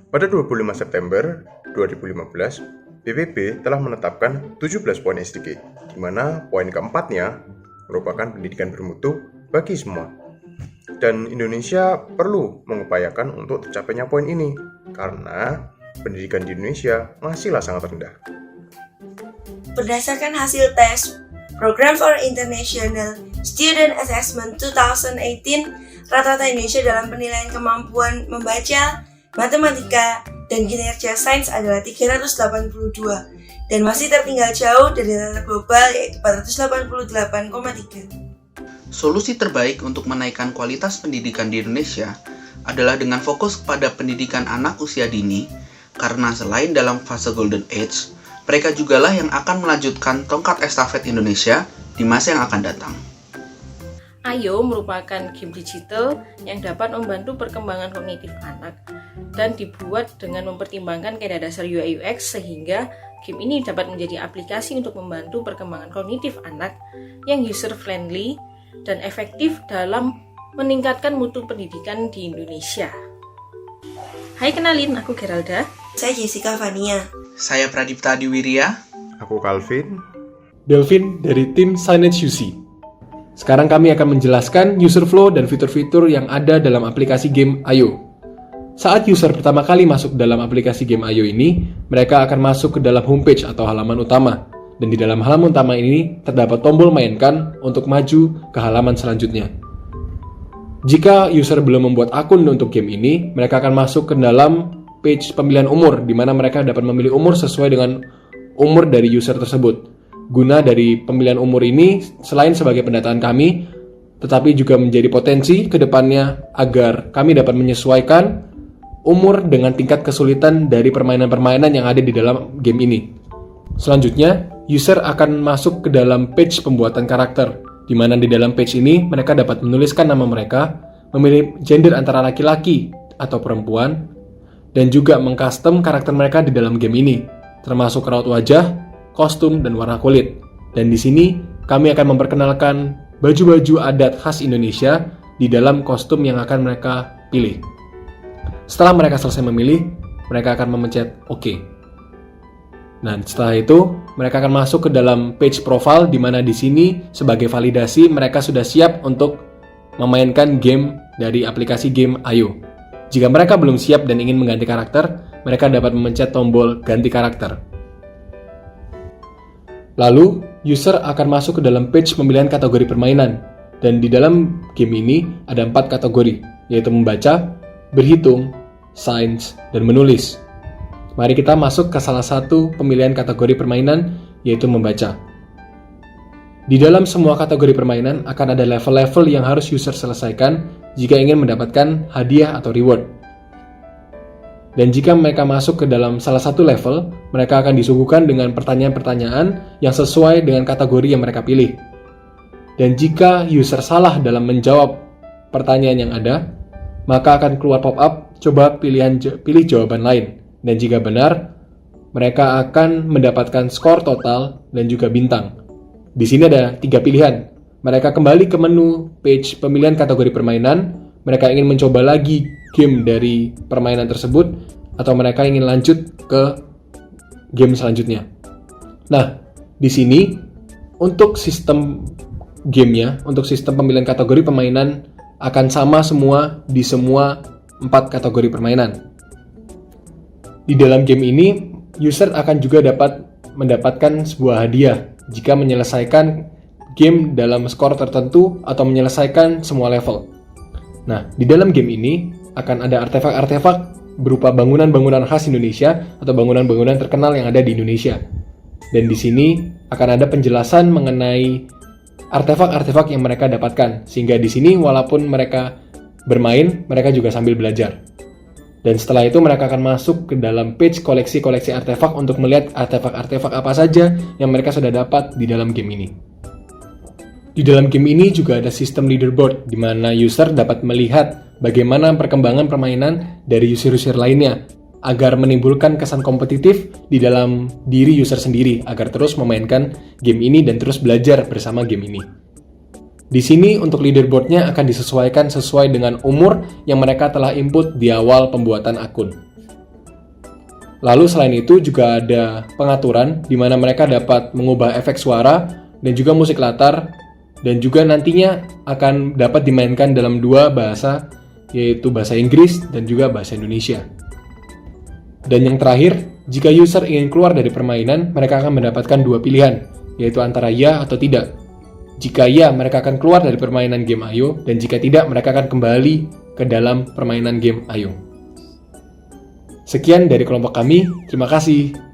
Pada 25 September 2015, PBB telah menetapkan 17 poin SDG, di mana poin keempatnya merupakan pendidikan bermutu bagi semua. Dan Indonesia perlu mengupayakan untuk tercapainya poin ini, karena pendidikan di Indonesia masihlah sangat rendah. Berdasarkan hasil tes Program for International Student Assessment 2018, rata-rata Indonesia dalam penilaian kemampuan membaca, matematika, dan kinerja sains adalah 382 dan masih tertinggal jauh dari rata global yaitu 488,3. Solusi terbaik untuk menaikkan kualitas pendidikan di Indonesia adalah dengan fokus kepada pendidikan anak usia dini, karena selain dalam fase Golden Age, mereka jugalah yang akan melanjutkan tongkat estafet Indonesia di masa yang akan datang. Ayo merupakan game digital yang dapat membantu perkembangan kognitif anak dan dibuat dengan mempertimbangkan kaidah dasar UI UX sehingga game ini dapat menjadi aplikasi untuk membantu perkembangan kognitif anak yang user-friendly dan efektif dalam meningkatkan mutu pendidikan di Indonesia. Hai, kenalin, aku Geralda. Saya Jessica Vania. Saya Pradipta Diwirya. Aku Calvin. Delvin dari tim Signage UC. Sekarang kami akan menjelaskan user flow dan fitur-fitur yang ada dalam aplikasi game Ayo. Saat user pertama kali masuk dalam aplikasi game Ayo ini, mereka akan masuk ke dalam homepage atau halaman utama. Dan di dalam halaman utama ini terdapat tombol mainkan untuk maju ke halaman selanjutnya. Jika user belum membuat akun untuk game ini, mereka akan masuk ke dalam page pemilihan umur, di mana mereka dapat memilih umur sesuai dengan umur dari user tersebut. Guna dari pemilihan umur ini, selain sebagai pendataan kami, tetapi juga menjadi potensi ke depannya agar kami dapat menyesuaikan umur dengan tingkat kesulitan dari permainan-permainan yang ada di dalam game ini. Selanjutnya, user akan masuk ke dalam page pembuatan karakter, di mana di dalam page ini mereka dapat menuliskan nama mereka, memilih gender antara laki-laki atau perempuan, dan juga mengcustom karakter mereka di dalam game ini, termasuk raut wajah, kostum, dan warna kulit. Dan di sini kami akan memperkenalkan baju-baju adat khas Indonesia di dalam kostum yang akan mereka pilih. Setelah mereka selesai memilih, mereka akan memencet OK. Nah, setelah itu mereka akan masuk ke dalam page profile, di mana di sini sebagai validasi mereka sudah siap untuk memainkan game dari aplikasi game Ayo. Jika mereka belum siap dan ingin mengganti karakter, mereka dapat memencet tombol ganti karakter. Lalu, user akan masuk ke dalam page pemilihan kategori permainan. Dan di dalam game ini ada 4 kategori, yaitu membaca, berhitung, sains, dan menulis. Mari kita masuk ke salah satu pemilihan kategori permainan, yaitu membaca. Di dalam semua kategori permainan akan ada level-level yang harus user selesaikan jika ingin mendapatkan hadiah atau reward. Dan jika mereka masuk ke dalam salah satu level, mereka akan disuguhkan dengan pertanyaan-pertanyaan yang sesuai dengan kategori yang mereka pilih. Dan jika user salah dalam menjawab pertanyaan yang ada, maka akan keluar pop-up, coba pilih jawaban lain. Dan jika benar, mereka akan mendapatkan skor total dan juga bintang. Di sini ada 3 pilihan. Mereka kembali ke menu page pemilihan kategori permainan, mereka ingin mencoba lagi game dari permainan tersebut, atau mereka ingin lanjut ke game selanjutnya. Nah, di sini untuk sistem gamenya, untuk sistem pemilihan kategori permainan akan sama semua di semua 4 kategori permainan. Di dalam game ini, user akan juga dapat mendapatkan sebuah hadiah jika menyelesaikan game dalam skor tertentu atau menyelesaikan semua level. Nah, di dalam game ini akan ada artefak-artefak berupa bangunan-bangunan khas Indonesia atau bangunan-bangunan terkenal yang ada di Indonesia. Dan di sini akan ada penjelasan mengenai artefak-artefak yang mereka dapatkan, sehingga di sini walaupun mereka bermain, mereka juga sambil belajar. Dan setelah itu mereka akan masuk ke dalam page koleksi-koleksi artefak untuk melihat artefak-artefak apa saja yang mereka sudah dapat di dalam game ini. Di dalam game ini juga ada sistem leaderboard, di mana user dapat melihat bagaimana perkembangan permainan dari user-user lainnya, agar menimbulkan kesan kompetitif di dalam diri user sendiri, agar terus memainkan game ini dan terus belajar bersama game ini. Di sini untuk leaderboardnya akan disesuaikan sesuai dengan umur yang mereka telah input di awal pembuatan akun. Lalu selain itu juga ada pengaturan di mana mereka dapat mengubah efek suara dan juga musik latar, dan juga nantinya akan dapat dimainkan dalam dua bahasa, yaitu bahasa Inggris dan juga bahasa Indonesia. Dan yang terakhir, jika user ingin keluar dari permainan, mereka akan mendapatkan dua pilihan, yaitu antara ya atau tidak. Jika ya, mereka akan keluar dari permainan game Ayo, dan jika tidak, mereka akan kembali ke dalam permainan game Ayo. Sekian dari kelompok kami, terima kasih.